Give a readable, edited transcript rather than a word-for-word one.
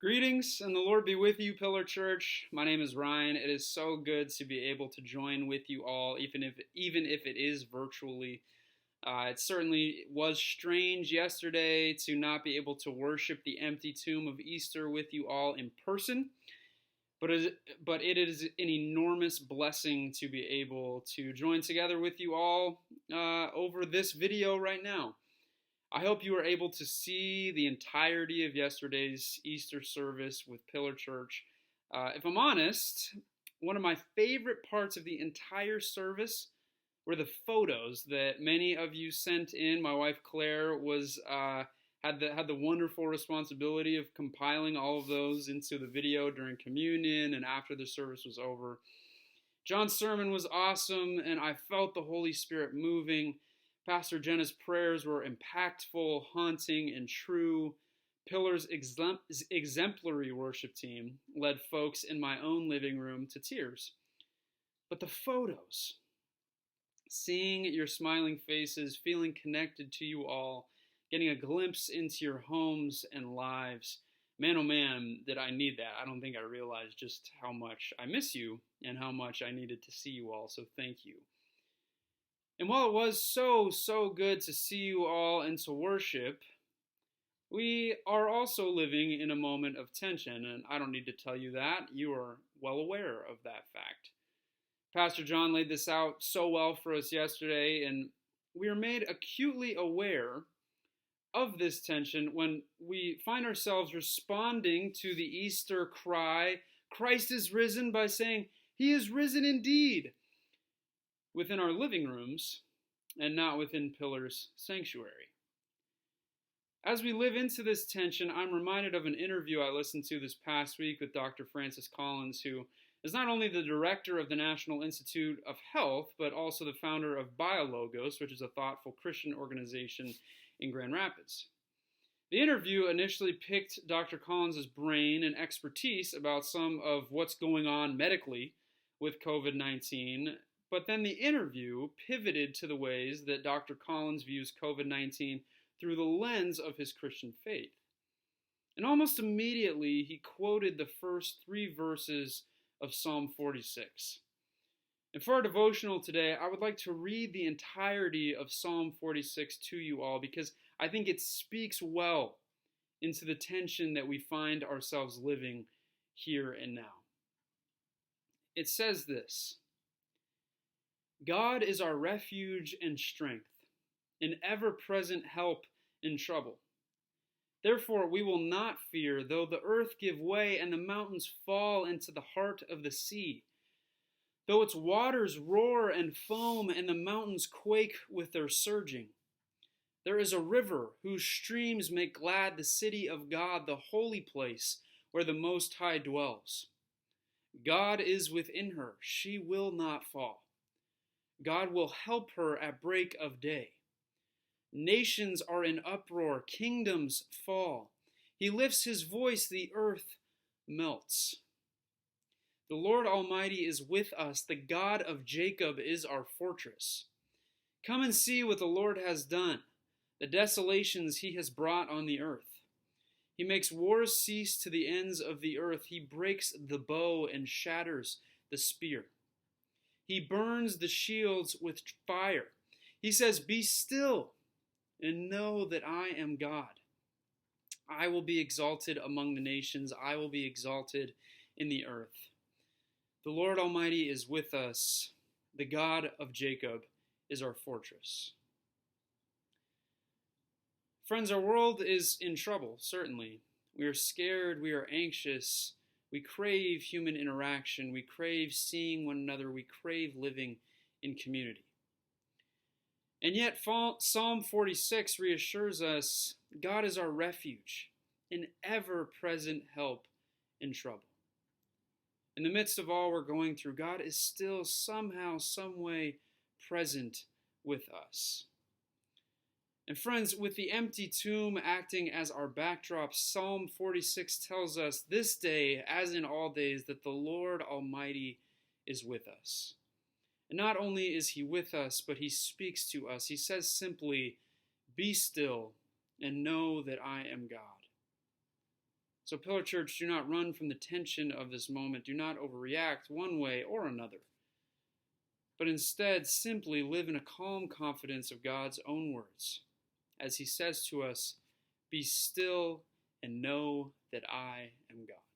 Greetings and the Lord be with you, Pillar Church. My name is Ryan. It is so good to be able to join with you all, even if it is virtually. It certainly was strange yesterday to not be able to worship the empty tomb of Easter with you all in person, but it is an enormous blessing to be able to join together with you all over this video right now. I hope you were able to see the entirety of yesterday's Easter service with Pillar Church. If I'm honest, one of my favorite parts of the entire service were the photos that many of you sent in. My wife Claire had the wonderful responsibility of compiling all of those into the video during communion and after the service was over. John's sermon was awesome, and I felt the Holy Spirit moving. Pastor Jenna's prayers were impactful, haunting, and true. Pillar's exemplary worship team led folks in my own living room to tears. But the photos, seeing your smiling faces, feeling connected to you all, getting a glimpse into your homes and lives, man, oh man, did I need that. I don't think I realized just how much I miss you and how much I needed to see you all, so thank you. And while it was so good to see you all and to worship, we are also living in a moment of tension, and I don't need to tell you that. You are well aware of that fact. Pastor John laid this out so well for us yesterday, and we are made acutely aware of this tension when we find ourselves responding to the Easter cry, "Christ is risen," by saying, "He is risen indeed," within our living rooms and not within Pillar's sanctuary. As we live into this tension, I'm reminded of an interview I listened to this past week with Dr. Francis Collins, who is not only the director of the National Institute of Health, but also the founder of BioLogos, which is a thoughtful Christian organization in Grand Rapids. The interview initially picked Dr. Collins' brain and expertise about some of what's going on medically with COVID-19, but then the interview pivoted to the ways that Dr. Collins views COVID-19 through the lens of his Christian faith. And almost immediately, he quoted the first 3 verses of Psalm 46. And for our devotional today, I would like to read the entirety of Psalm 46 to you all because I think it speaks well into the tension that we find ourselves living here and now. It says this: God is our refuge and strength, an ever-present help in trouble. Therefore we will not fear, though the earth give way and the mountains fall into the heart of the sea. Though its waters roar and foam and the mountains quake with their surging. There is a river whose streams make glad the city of God, the holy place where the Most High dwells. God is within her, she will not fall. God will help her at break of day. Nations are in uproar, kingdoms fall. He lifts his voice, the earth melts. The Lord Almighty is with us, the God of Jacob is our fortress. Come and see what the Lord has done, the desolations he has brought on the earth. He makes wars cease to the ends of the earth. He breaks the bow and shatters the spear. He burns the shields with fire. He says, "Be still and know that I am God. I will be exalted among the nations. I will be exalted in the earth. The Lord Almighty is with us. The God of Jacob is our fortress." Friends, our world is in trouble, certainly. We are scared. We are anxious. We crave human interaction. We crave seeing one another. We crave living in community. And yet Psalm 46 reassures us God is our refuge, an ever-present help in trouble. In the midst of all we're going through, God is still somehow, some way present with us. And friends, with the empty tomb acting as our backdrop, Psalm 46 tells us this day, as in all days, that the Lord Almighty is with us. And not only is he with us, but he speaks to us. He says simply, "Be still and know that I am God." So, Pillar Church, do not run from the tension of this moment. Do not overreact one way or another, but instead simply live in a calm confidence of God's own words, as he says to us, "Be still and know that I am God."